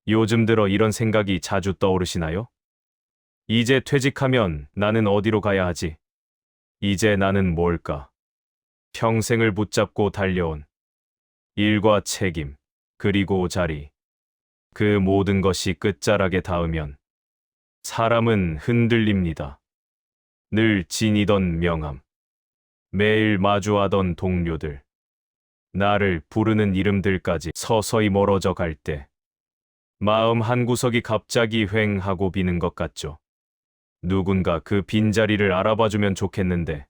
요즘 들어 이런 생각이 자주 떠오르시나요? 이제 퇴직하면 나는 어디로 가야 하지? 이제 나는 뭘까? 평생을 붙잡고 달려온 일과 책임, 그리고 자리. 그 모든 것이 끝자락에 닿으면 사람은 흔들립니다. 늘 지니던 명함, 매일 마주하던 동료들, 나를 부르는 이름들까지 서서히 멀어져 갈 때, 마음 한구석이 갑자기 휑하고 비는 것 같죠. 누군가 그 빈자리를 알아봐주면 좋겠는데,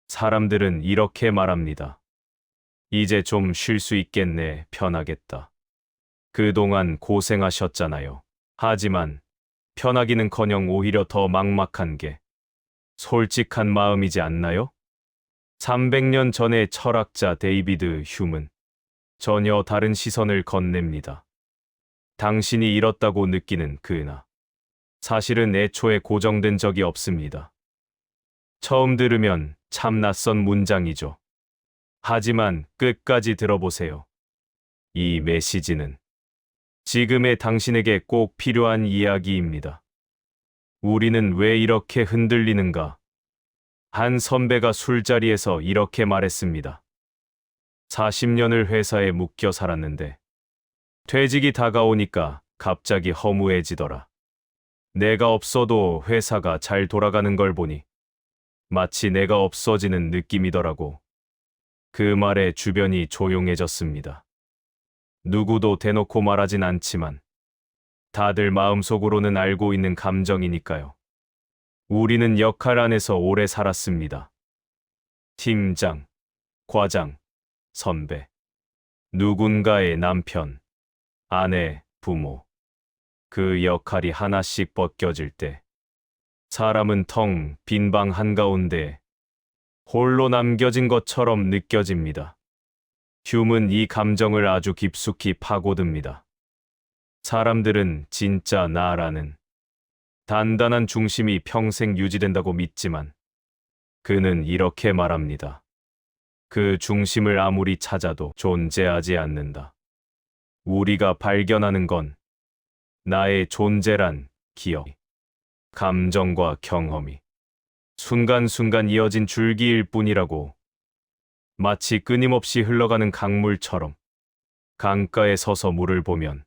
사람들은 이렇게 말합니다. 이제 좀 쉴 수 있겠네, 편하겠다. 그동안 고생하셨잖아요. 하지만, 편하기는커녕 오히려 더 막막한 게 솔직한 마음이지 않나요? 300년 전의 철학자 데이비드 휴문, 전혀 다른 시선을 건넵니다. 당신이 잃었다고 느끼는 그나, 사실은 애초에 고정된 적이 없습니다. 처음 들으면 참 낯선 문장이죠. 하지만 끝까지 들어보세요. 이 메시지는 지금의 당신에게 꼭 필요한 이야기입니다. 우리는 왜 이렇게 흔들리는가? 한 선배가 술자리에서 이렇게 말했습니다. 40년을 회사에 묶여 살았는데 퇴직이 다가오니까 갑자기 허무해지더라. 내가 없어도 회사가 잘 돌아가는 걸 보니 마치 내가 없어지는 느낌이더라고. 그 말에 주변이 조용해졌습니다. 누구도 대놓고 말하진 않지만 다들 마음속으로는 알고 있는 감정이니까요. 우리는 역할 안에서 오래 살았습니다. 팀장, 과장, 선배, 누군가의 남편, 아내, 부모. 그 역할이 하나씩 벗겨질 때 사람은 텅 빈 방 한가운데 홀로 남겨진 것처럼 느껴집니다. 휴문 이 감정을 아주 깊숙이 파고듭니다. 사람들은 진짜 나라는 단단한 중심이 평생 유지된다고 믿지만 그는 이렇게 말합니다. 그 중심을 아무리 찾아도 존재하지 않는다. 우리가 발견하는 건 나의 존재란 기억, 감정과 경험이 순간순간 이어진 줄기일 뿐이라고. 마치 끊임없이 흘러가는 강물처럼 강가에 서서 물을 보면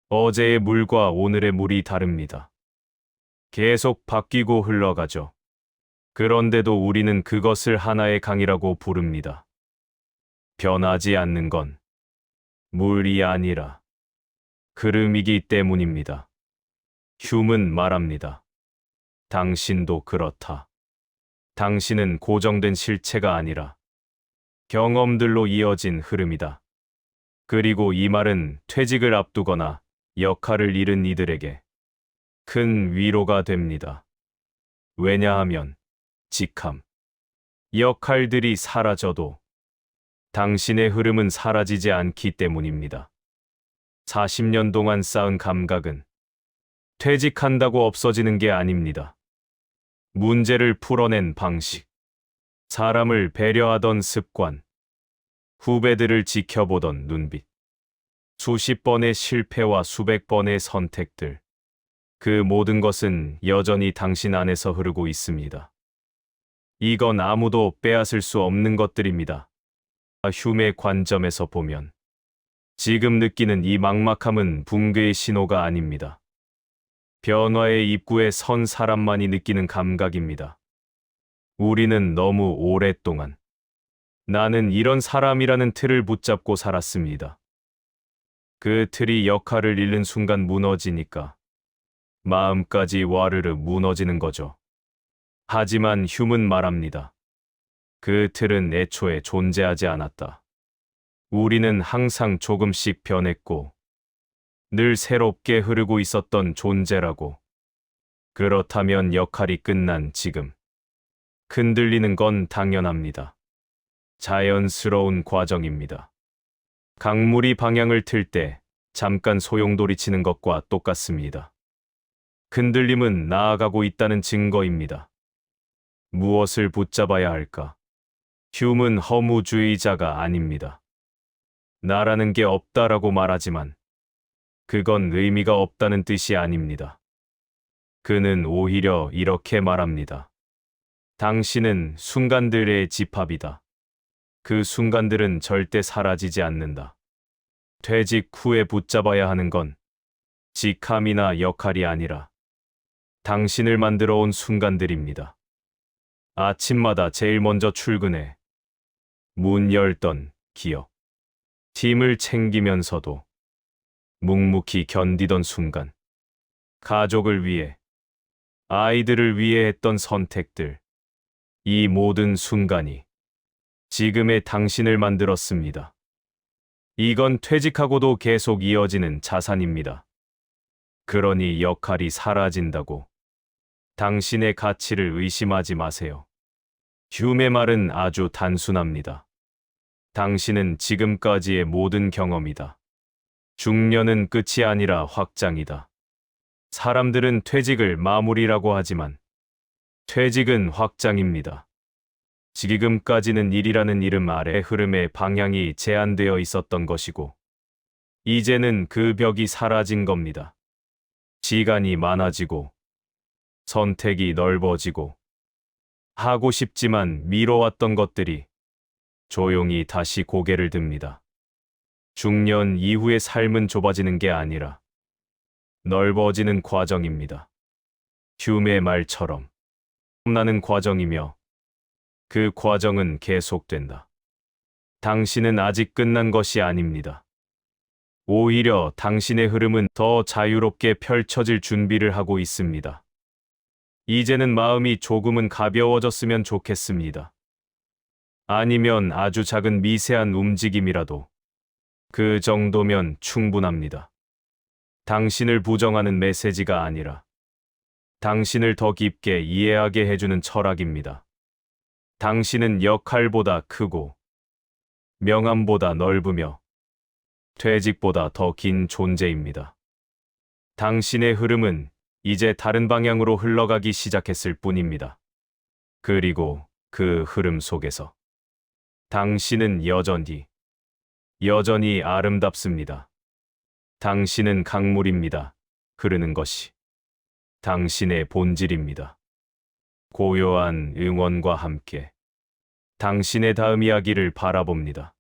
어제의 물과 오늘의 물이 다릅니다. 계속 바뀌고 흘러가죠. 그런데도 우리는 그것을 하나의 강이라고 부릅니다. 변하지 않는 건 물이 아니라 흐름이기 때문입니다. 휴문 말합니다. 당신도 그렇다. 당신은 고정된 실체가 아니라 경험들로 이어진 흐름이다. 그리고 이 말은 퇴직을 앞두거나 역할을 잃은 이들에게 큰 위로가 됩니다. 왜냐하면 직함, 역할들이 사라져도 당신의 흐름은 사라지지 않기 때문입니다. 40년 동안 쌓은 감각은 퇴직한다고 없어지는 게 아닙니다. 문제를 풀어낸 방식, 사람을 배려하던 습관, 후배들을 지켜보던 눈빛, 수십 번의 실패와 수백 번의 선택들, 그 모든 것은 여전히 당신 안에서 흐르고 있습니다. 이건 아무도 빼앗을 수 없는 것들입니다. 휴메의 관점에서 보면 지금 느끼는 이 막막함은 붕괴의 신호가 아닙니다. 변화의 입구에 선 사람만이 느끼는 감각입니다. 우리는 너무 오랫동안 나는 이런 사람이라는 틀을 붙잡고 살았습니다. 그 틀이 역할을 잃는 순간 무너지니까 마음까지 와르르 무너지는 거죠. 하지만 휴문 말합니다. 그 틀은 애초에 존재하지 않았다. 우리는 항상 조금씩 변했고 늘 새롭게 흐르고 있었던 존재라고. 그렇다면 역할이 끝난 지금 흔들리는 건 당연합니다. 자연스러운 과정입니다. 강물이 방향을 틀 때 잠깐 소용돌이치는 것과 똑같습니다. 흔들림은 나아가고 있다는 증거입니다. 무엇을 붙잡아야 할까? 휴문 허무주의자가 아닙니다. 나라는 게 없다라고 말하지만 그건 의미가 없다는 뜻이 아닙니다. 그는 오히려 이렇게 말합니다. 당신은 순간들의 집합이다. 그 순간들은 절대 사라지지 않는다. 퇴직 후에 붙잡아야 하는 건 직함이나 역할이 아니라 당신을 만들어 온 순간들입니다. 아침마다 제일 먼저 출근해 문 열던 기억, 팀을 챙기면서도 묵묵히 견디던 순간, 가족을 위해, 아이들을 위해 했던 선택들, 이 모든 순간이 지금의 당신을 만들었습니다. 이건 퇴직하고도 계속 이어지는 자산입니다. 그러니 역할이 사라진다고 당신의 가치를 의심하지 마세요. 휴메의 말은 아주 단순합니다. 당신은 지금까지의 모든 경험이다. 중년은 끝이 아니라 확장이다. 사람들은 퇴직을 마무리라고 하지만 퇴직은 확장입니다. 지금까지는 일이라는 이름 아래 흐름의 방향이 제한되어 있었던 것이고, 이제는 그 벽이 사라진 겁니다. 시간이 많아지고, 선택이 넓어지고, 하고 싶지만 미뤄왔던 것들이 조용히 다시 고개를 듭니다. 중년 이후의 삶은 좁아지는 게 아니라 넓어지는 과정입니다. 휴메의 말처럼 나는 과정이며 그 과정은 계속된다. 당신은 아직 끝난 것이 아닙니다. 오히려 당신의 흐름은 더 자유롭게 펼쳐질 준비를 하고 있습니다. 이제는 마음이 조금은 가벼워졌으면 좋겠습니다. 아니면 아주 작은 미세한 움직임이라도 그 정도면 충분합니다. 당신을 부정하는 메시지가 아니라 당신을 더 깊게 이해하게 해주는 철학입니다. 당신은 역할보다 크고 명함보다 넓으며 퇴직보다 더 긴 존재입니다. 당신의 흐름은 이제 다른 방향으로 흘러가기 시작했을 뿐입니다. 그리고 그 흐름 속에서 당신은 여전히 아름답습니다. 당신은 강물입니다. 흐르는 것이 당신의 본질입니다. 고요한 응원과 함께 당신의 다음 이야기를 바라봅니다.